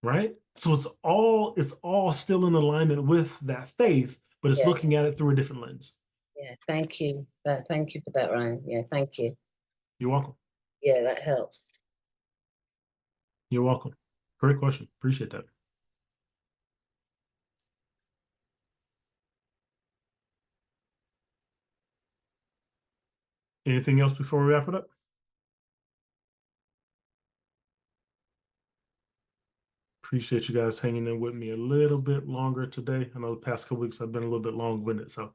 Right? So it's all still in alignment with that faith, but it's looking at it through a different lens. Yeah, thank you. Thank you for that, Ryan. Yeah, thank you. You're welcome. Yeah, that helps. You're welcome. Great question. Appreciate that. Anything else before we wrap it up? Appreciate you guys hanging in with me a little bit longer today. I know the past couple weeks I've been a little bit long-winded, so.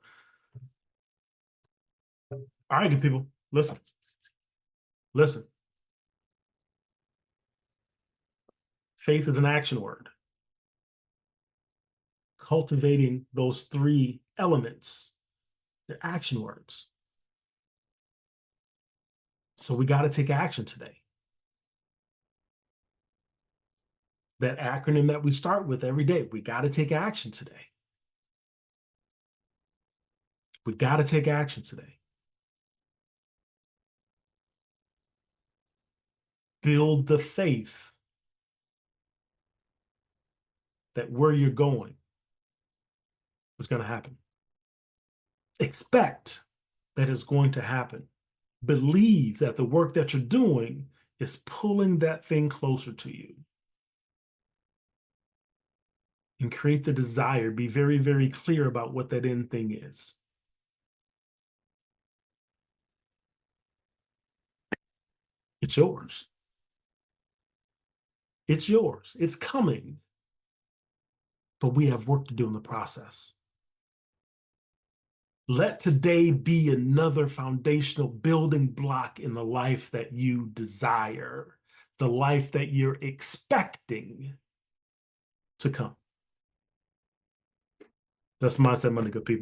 All right, good people, listen. Faith is an action word. Cultivating those three elements, they're action words. So we got to take action today. That acronym that we start with every day, we got to take action today. We got to take action today. Build the faith that where you're going is going to happen. Expect that it's going to happen. Believe that the work that you're doing is pulling that thing closer to you. And create the desire. Be very, very clear about what that end thing is. It's yours. It's yours. It's coming. But we have work to do in the process. Let today be another foundational building block in the life that you desire, the life that you're expecting to come. That's Mindset Monday, good people.